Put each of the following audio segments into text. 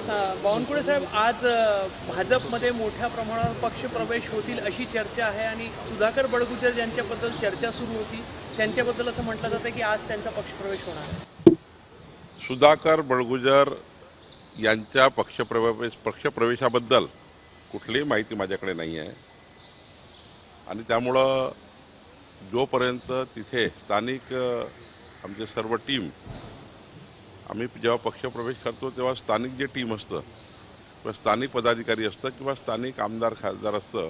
बावनकुळे साहेब, आज भाजपमध्ये मोठ्या प्रमाणावर पक्षप्रवेश होतील अशी चर्चा आहे आणि सुधाकर बडगुजर ज्यांच्याबद्दल चर्चा सुरू होती त्यांच्याबद्दल असं म्हटलं जातं की आज त्यांचा पक्षप्रवेश होणार आहे. सुधाकर बडगुजर यांच्या पक्षप्रवेशाबद्दल कुठलीही माहिती माझ्याकडे नाही आहे आणि त्यामुळं जोपर्यंत तिथे स्थानिक आमचे सर्व टीम आम्ही जेव्हा पक्षप्रवेश करतो तेव्हा स्थानिक जे टीम असतं किंवा स्थानिक पदाधिकारी असतं किंवा स्थानिक आमदार खासदार असतं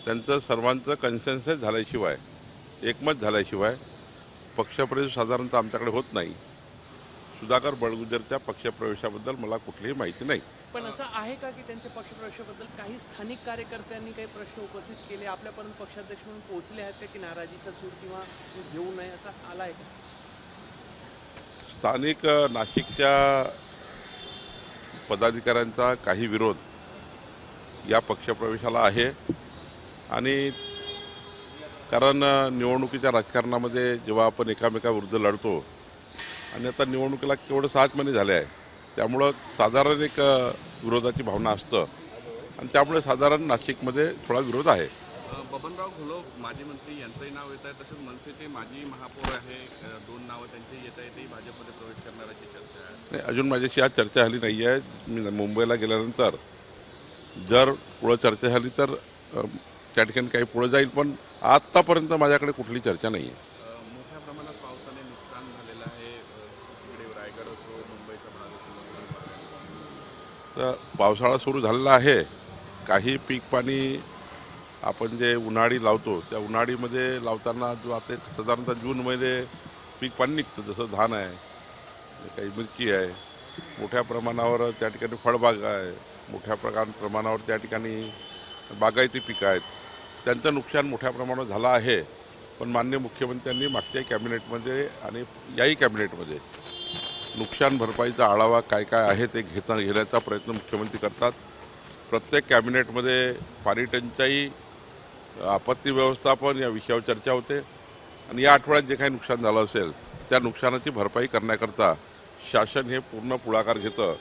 त्यांचं सर्वांचं कन्सेन्सस झाल्याशिवाय एकमत झाल्याशिवाय पक्षप्रवेश साधारणतः आमच्याकडे होत नाही. सुधाकर बडगुजरच्या पक्षप्रवेशाबद्दल मला कुठलीही माहिती नाही. पण असं आहे का की त्यांच्या पक्षप्रवेशाबद्दल काही स्थानिक कार्यकर्त्यांनी काही प्रश्न उपस्थित केले, आपल्यापर्यंत पक्षाध्यक्ष म्हणून पोहोचले आहेत का की नाराजीचा सूर किंवा घेऊ नये असा आला आहे का? स्थानिक नाशिकच्या पदाधिकाऱ्यांचा काही विरोध या पक्षप्रवेशाला आहे आणि कारण निवडणुकीच्या राजकारणामध्ये जेव्हा आपण एकामेकाविरुद्ध लढतो आणि आता निवडणुकीला केवढं 6 महिने झाले आहे त्यामुळं साधारण एक विरोधाची भावना असतं आणि त्यामुळे साधारण नाशिकमध्ये थोडा विरोध आहे. बबनराव घोलप माजी मंत्री यांचंही नाव येत आहे, तसंच मनसेचे माजी महापौर आहे, 2 नावं त्यांची येत आहे, तेही भाजपमध्ये प्रवेश करणार अशी चर्चा आहे. नाही, अजून माझ्याशी आज चर्चा झाली नाही आहे. मी मुंबईला गेल्यानंतर जर पुढं चर्चा झाली तर त्या ठिकाणी काही पुढं जाईल, पण आत्तापर्यंत माझ्याकडे कुठली चर्चा नाही आहे. मोठ्या प्रमाणात पावसाने नुकसान झालेलं आहे, तिकडे रायगड असो, मुंबईचा भाग असो. तर पावसाळा सुरू झालेला आहे. काही पीक पाणी आपण जे उन्हाळी लावतो त्या उन्हाळीमध्ये लावताना जो आता साधारणतः जूनमध्ये पीक पाणी निघतं, जसं धान आहे, काही मिरची आहे, मोठ्या प्रमाणावर त्या ठिकाणी फळबाग आहे, मोठ्या प्रमाणावर त्या ठिकाणी बागायती पिकं आहेत, त्यांचं नुकसान मोठ्या प्रमाणावर झालं आहे. पण माननीय मुख्यमंत्र्यांनी मागच्या कॅबिनेटमध्ये आणि याही कॅबिनेटमध्ये नुकसान भरपाईचा आढावा काय काय आहे ते घेण्याचा प्रयत्न मुख्यमंत्री करतात. प्रत्येक कॅबिनेटमध्ये पाणी टंचाई, आपत्ती व्यवस्थापन या विषयावर चर्चा होते आणि या आठवड्यात जे काही नुकसान झालं असेल त्या नुकसानाची भरपाई करण्याकरता शासन हे पूर्ण पुढाकार घेतं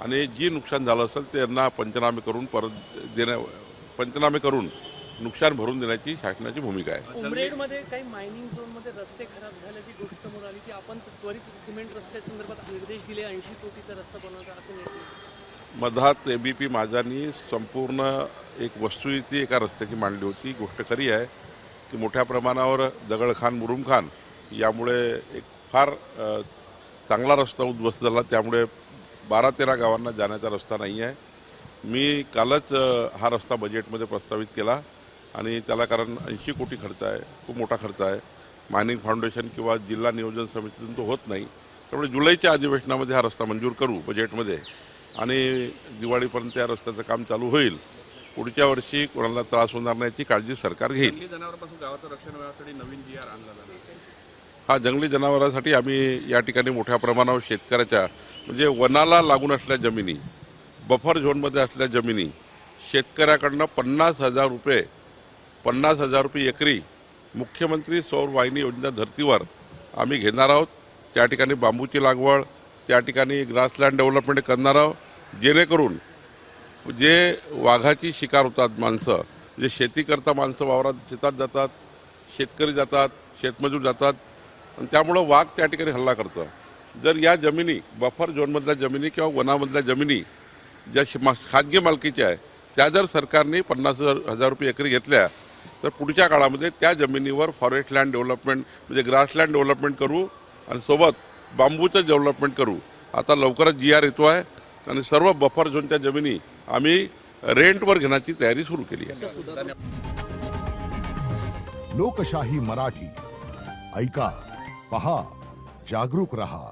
आणि जी नुकसान झालं असेल त्यांना पंचनामे करून नुकसान भरून देण्याची शासनाची भूमिका आहे. उमरेडमध्ये काही मायनिंग झोनमध्ये रस्ते खराब झाल्याची गोष्ट समोर आली की आपण त्वरित सिमेंट रस्त्यासंदर्भात निर्देश दिले, 80 कोटीचा रस्ता बनवता असे निर्देश. मधात ABP माझानी संपूर्ण एक वस्तुस्थिती एका रस्त्याची मांडली होती. गोष्ट खरी आहे की मोठ्या प्रमाणावर दगडखान मुरुमखान यामुळे एक फार चांगला रस्ता उद्ध्वस्त झाला, त्यामुळे 12-13 गावांना जाण्याचा रस्ता नाही आहे. मी कालच हा रस्ता बजेटमध्ये प्रस्तावित केला आणि त्याला कारण 80 कोटी खर्च आहे, खूप मोठा खर्च आहे. मायनिंग फाउंडेशन किंवा जिल्हा नियोजन समितीतून तो होत नाही, त्यामुळे जुलैच्या अधिवेशनामध्ये हा रस्ता मंजूर करू बजेटमध्ये आणि दिवाळीपर्यंत या रस्त्याचं काम चालू होईल. पुढच्या वर्षी कोणाला त्रास होणार नाही याची काळजी सरकार घेईल. जंगली जनावरांपासून गावाचं रक्षण मिळवण्यासाठी नवीन GR आणला जाणार. हा जंगली जनावरांसाठी आम्ही या ठिकाणी मोठ्या प्रमाणावर शेतकऱ्याच्या म्हणजे वनाला लागून असलेल्या जमिनी, बफर झोनमध्ये असलेल्या जमिनी शेतकऱ्याकडनं 50,000 रुपये एकरी मुख्यमंत्री सौर वाहिनी योजना धर्तीवर आम्ही घेणार आहोत. त्या ठिकाणी बांबूची लागवड, त्या ठिकाणी ग्रासलँड डेव्हलपमेंट करणार आहोत, जेणेकरून जे वाघाची शिकार होतात माणसं, जे शेती करता माणसं वावरात शेतात जातात, शेतकरी जातात, शेतमजूर जातात आणि त्यामुळं वाघ त्या ठिकाणी हल्ला करतं. जर या जमिनी बफर झोनमधल्या जमिनी किंवा वनामधल्या जमिनी ज्या खाजगी मालकीच्या आहे त्या जर सरकारने 50,000 रुपये एकरी घेतल्या तर पुढच्या काळामध्ये त्या जमिनीवर फॉरेस्ट लँड डेव्हलपमेंट म्हणजे ग्रासलँड डेव्हलपमेंट करू आणि सोबत बांबूचं डेव्हलपमेंट करू. आता लवकरच GR येतो आहे आणि सर्व बफर झोनच्या जमिनी आम्ही रेंटवर घेण्याची तयारी सुरू केली आहे. लोकशाही मराठी ऐका, पहा, जागरूक रहा.